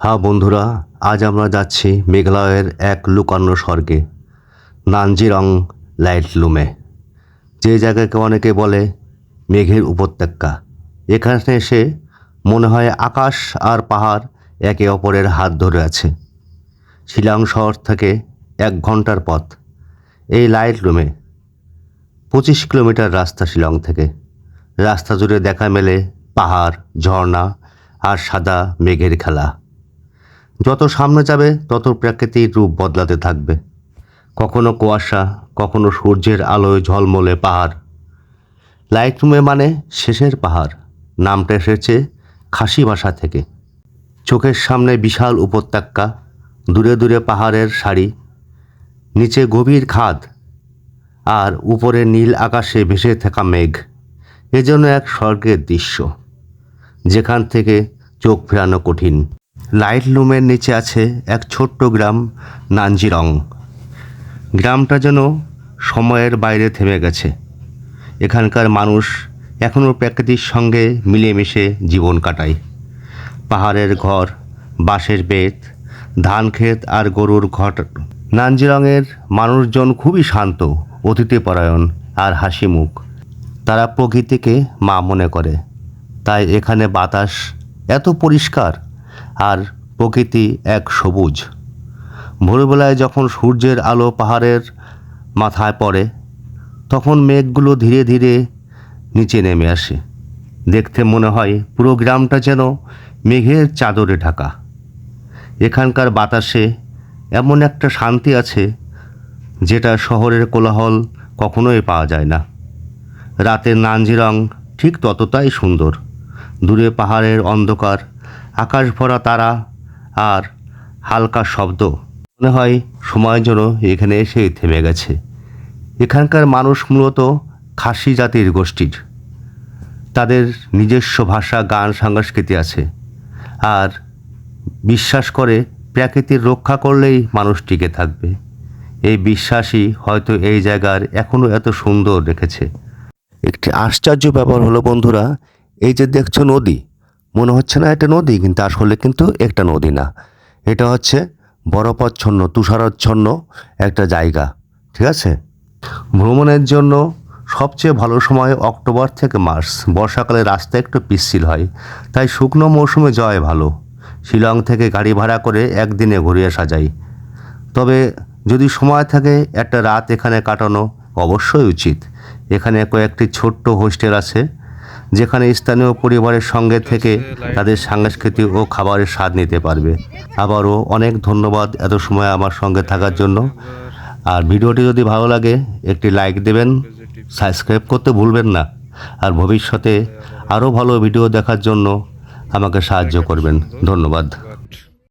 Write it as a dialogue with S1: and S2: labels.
S1: হ্যাঁ বন্ধুরা, আজ আমরা যাচ্ছি মেঘালয়ের এক লুকানো স্বর্গে, নানজিরং লাইটলুমে, যে জায়গাকে অনেকে বলে মেঘের উপত্যকা। এখানে এসে মনে হয় আকাশ আর পাহাড় একে অপরের হাত ধরে আছে। শিলং শহর থেকে 1 ঘন্টার পথ। এই লাইটলুমে 25 কিলোমিটার রাস্তা শিলং থেকে। রাস্তা জুড়ে দেখা মেলে পাহাড়, ঝর্ণা আর সাদা মেঘের খেলা। যত সামনে যাবে তত প্রকৃতির রূপ বদলাতে থাকবে। কখনো কুয়াশা, কখনো সূর্যের আলোয় ঝলমলে পাহাড়। লাইটলুমে মানে শেষের পাহাড়। নামটা এসেছে খাসি ভাষা থেকে। চোখের সামনে বিশাল উপত্যকা, দূরে দূরে পাহাড়ের সারি, নিচে গভীর খাদ আর উপরে নীল আকাশে ভেসে থাকা মেঘ। এজন্য এক স্বর্গের দৃশ্য, যেখান থেকে চোখ ফেরানো কঠিন। লাইটলুমের নিচে আছে এক ছোট্ট গ্রাম, নানজিরং। গ্রামটা যেন সময়ের বাইরে থেমে গেছে। এখানকার মানুষ এখনও প্রকৃতির সঙ্গে মিলেমিশে জীবন কাটায়। পাহাড়ের ঘর, বাঁশের বেত, ধান ক্ষেত আর গরুর ঘট। নানজিরংয়ের মানুষজন খুবই শান্ত, অতিথিপরায়ণ আর হাসি মুখ। তারা প্রকৃতিকে মা মনে করে, তাই এখানে বাতাস এত পরিষ্কার আর প্রকৃতি এক সবুজ। ভোরবেলায় যখন সূর্যের আলো পাহাড়ের মাথায় পড়ে, তখন মেঘগুলো ধীরে ধীরে নিচে নেমে আসে। দেখতে মনে হয় পুরো গ্রামটা যেন মেঘের চাদরে ঢাকা। এখানকার বাতাসে এমন একটা শান্তি আছে, যেটা শহরের কোলাহল কখনোই পাওয়া যায় না। রাতের নানজিরং ঠিক ততটাই সুন্দর। দূরে পাহাড়ের অন্ধকার, আকাশ ভরা তারা আর হালকা শব্দ। মনে হয় সময় যেন এখানে এসে থেমে গেছে। এখানকার মানুষ মূলত খাসি জাতির গোষ্ঠীর। তাদের নিজস্ব ভাষা, গান, সংস্কৃতি আছে আর বিশ্বাস করে প্রকৃতির রক্ষা করলেই মানুষ টিকে থাকবে। এই বিশ্বাসই হয়তো এই জায়গার এখনও এত সুন্দর রেখেছে। একটি আশ্চর্য ব্যাপার হলো বন্ধুরা, এই যে দেখছো নদী, মনে হচ্ছে না এটা নদী, কিন্তু আসলে কিন্তু একটা নদী না। এটা হচ্ছে বরফাচ্ছন্ন, তুষারাচ্ছন্ন একটা জায়গা। ঠিক আছে, ভ্রমণের জন্য সবচেয়ে ভালো সময় অক্টোবর থেকে মার্চ। বর্ষাকালে রাস্তা একটু পিচ্ছিল হয়, তাই শুকনো মৌসুমে যাওয়াই ভালো। শিলং থেকে গাড়ি ভাড়া করে একদিনে ঘুরে আসা যায়। তবে যদি সময় থাকে, একটা রাত এখানে কাটানো অবশ্যই উচিত। এখানে কয়েকটি ছোট্ট হোস্টেল আছে, যেখানে স্থানীয় পরিবারের সঙ্গে থেকে তাদের সাংস্কৃতিক ও খাবারের স্বাদ নিতে পারবে। আবারও অনেক ধন্যবাদ এত সময় আমার সঙ্গে থাকার জন্য। আর ভিডিওটি যদি ভালো লাগে একটি লাইক দেবেন, সাবস্ক্রাইব করতে ভুলবেন না। আর ভবিষ্যতে আরও ভালো ভিডিও দেখার জন্য আমাকে সাহায্য করবেন। ধন্যবাদ।